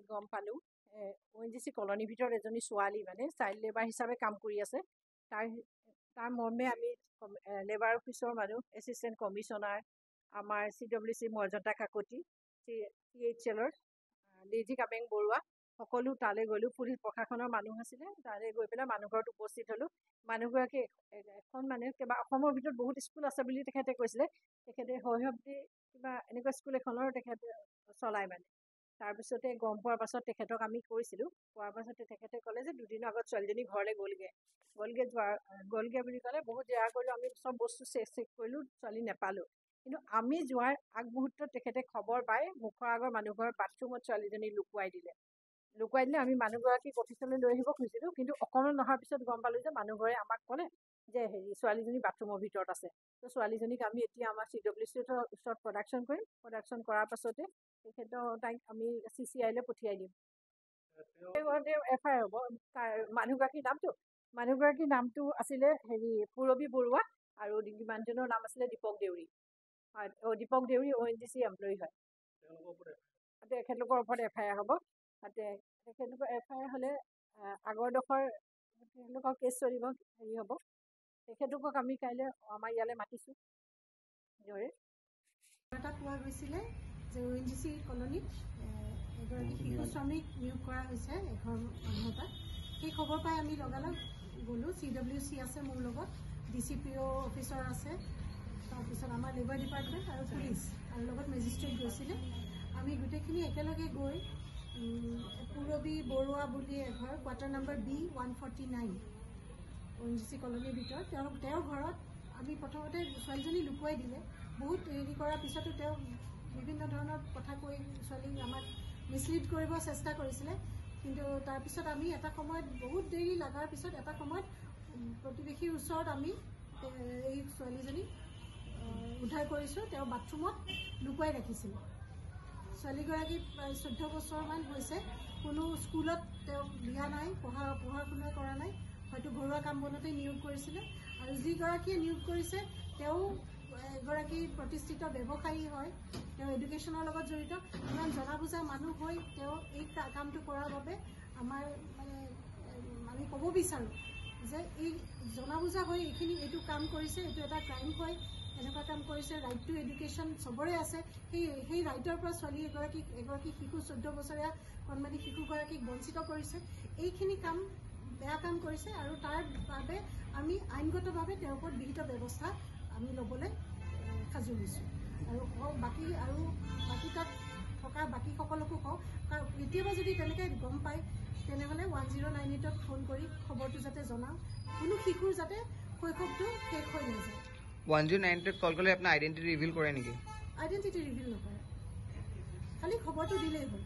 গম পালোঁ ONGC কলনীৰ ভিতৰত এজনী ছোৱালী মানে চাইল্ড লেবাৰ হিচাপে কাম কৰি আছে। তাৰ মৰ্মে আমি লেবাৰ অফিচৰ মানুহ, এছিষ্টেণ্ট কমিশ্যনাৰ, আমাৰ CWC মৰ্যাদা কাকতি, CHLৰ লিজি কাবেং বৰুৱা, সকলো তালৈ গ'লোঁ। পুলিচ প্ৰশাসনৰ মানুহ আছিলে, তালৈ গৈ পেলাই মানুহ ঘৰত উপস্থিত হ'লোঁ। মানুহগৰাকী এখন মানে কিবা অসমৰ ভিতৰত বহুত স্কুল আছে বুলি তেখেতে কৈছিলে। তেখেতে শৈশৱটি কিবা এনেকুৱা স্কুল এখনৰ তেখেতে চলায় মানে। তাৰপিছতে গম পোৱাৰ পাছত তেখেতক আমি কৈছিলোঁ। কোৱাৰ পাছতে তেখেতে ক'লে যে দুদিনৰ আগত ছোৱালীজনী ঘৰলৈ গ'লগৈ বুলি ক'লে। বহুত জেৰা কৰিলোঁ, আমি চব বস্তু চেক কৰিলোঁ, ছোৱালী নেপালোঁ। কিন্তু আমি যোৱাৰ আগমুহূৰ্তত তেখেতে খবৰ পাই মুখৰ আগৰ মানুহ ঘৰৰ বাথৰুমত ছোৱালীজনী লুকুৱাই দিলে। আমি মানুহগৰাকীক অফিচলৈ লৈ আহিব খুজিছিলোঁ, কিন্তু অকণমান নহাৰ পিছত গম পালোঁ যে মানুহঘৰে আমাক ক'লে যে ছোৱালীজনী বাথৰুমৰ ভিতৰত আছে। তো ছোৱালীজনীক আমি এতিয়া আমাৰ CWCৰ ওচৰত প্ৰডাকশ্যন কৰিম। প্ৰডাকশ্যন কৰাৰ পাছতে তাইক আমি CCIলৈ পঠিয়াই দিম। FIR হ'ব। মানুহগৰাকীৰ নামটো আছিলে পূৰবী বৰুৱা, আৰু মানুহজনৰ নাম আছিলে দীপক দেউৰী। হয়, দীপক দেউৰী ONGC এমপ্লয়ী হয়। তেখেতলোকৰ ওপৰত FIR হ'ব। তেখেতলোকৰ FIR হ'লে আগৰডোখৰ তেখেতলোকৰ কেছ চলিব, হ'ব। তেখেতলোকক আমি কাইলৈ আমাৰ ইয়ালৈ মাতিছোঁ। এটা পোৱা গৈছিলে যে ONGC কলনীত এগৰাকী শিশু শ্ৰমিক নিয়োগ কৰা হৈছে এঘৰ মানুহৰ পৰা। সেই খবৰ পাই আমি লগালগ গ'লোঁ। CWC আছে মোৰ লগত, DCPO অফিচাৰ আছে, তাৰপিছত আমাৰ লেবাৰ ডিপাৰ্টমেণ্ট আৰু পুলিচ, আৰু লগত মেজিষ্ট্ৰেট গৈছিলে। আমি গোটেইখিনি একেলগে গৈ পূৰবী বৰুৱা বুলি এঘৰ, কোৱাৰ্টাৰ নম্বৰ B149 ONGC কলনীৰ ভিতৰত, তেওঁৰ ঘৰত আমি প্ৰথমতে ছোৱালীজনী লুকুৱাই দিলে। বহুত কৰাৰ পিছতো তেওঁ বিভিন্ন ধৰণৰ কথা কৈ ছোৱালীক আমাক মিছলিড কৰিব চেষ্টা কৰিছিলে। কিন্তু তাৰপিছত আমি এটা সময়ত বহুত দেৰি লগাৰ পিছত এটা সময়ত প্ৰতিবেশীৰ ওচৰত আমি এই ছোৱালীজনীক উদ্ধাৰ কৰিছোঁ। তেওঁ বাথৰুমত লুকুৱাই ৰাখিছিল। ছোৱালীগৰাকী প্ৰায় 14 বছৰমান হৈছে। কোনো স্কুলত তেওঁ দিয়া নাই, পঢ়া শুনা কৰা নাই, হয়তো ঘৰুৱা কাম বনতেই নিয়োগ কৰিছিলে। আৰু যিগৰাকীয়ে নিয়োগ কৰিছে তেওঁ এগৰাকী প্ৰতিষ্ঠিত ব্যৱসায়ী হয়, তেওঁ এডুকেশ্যনৰ লগত জড়িত। ইমান জনা বুজা মানুহ হৈ তেওঁ এই কামটো কৰাৰ বাবে আমি ক'ব বিচাৰোঁ যে এই জনা বুজা হৈ এইটো কাম কৰিছে, এইটো এটা ক্ৰাইম হয়। এনেকুৱা কাম কৰিছে। ৰাইট টু এডুকেশ্যন চবৰে আছে। সেই ৰাইটৰ পৰা ছোৱালী এগৰাকী শিশু 14 বছৰীয়া কণমানি শিশুগৰাকীক বঞ্চিত কৰিছে। এইখিনি কাম বেয়া কাম কৰিছে, আৰু তাৰ বাবে আমি আইনগতভাৱে তেওঁৰ ওপৰত বিহিত ব্যৱস্থা আমি ল'বলৈ সাজু হৈছোঁ। আৰু বাকী তাত থকা বাকী সকলোকো কওঁ, কাৰণ কেতিয়াবা যদি তেনেকৈ গম পায় তেনেহ'লে 1098ত ফোন কৰি খবৰটো যাতে জনাওঁ। কোনো শিশুৰ যাতে শৈশৱটো শেষ হৈ নাযায়। 1098ত কল কৰিলে আপোনাৰ আইডেণ্টিটি ৰিভিল কৰে নেকি? আইডেণ্টিটি ৰিভিল নকৰে, খালি খবৰটো দিলেই হ'ল।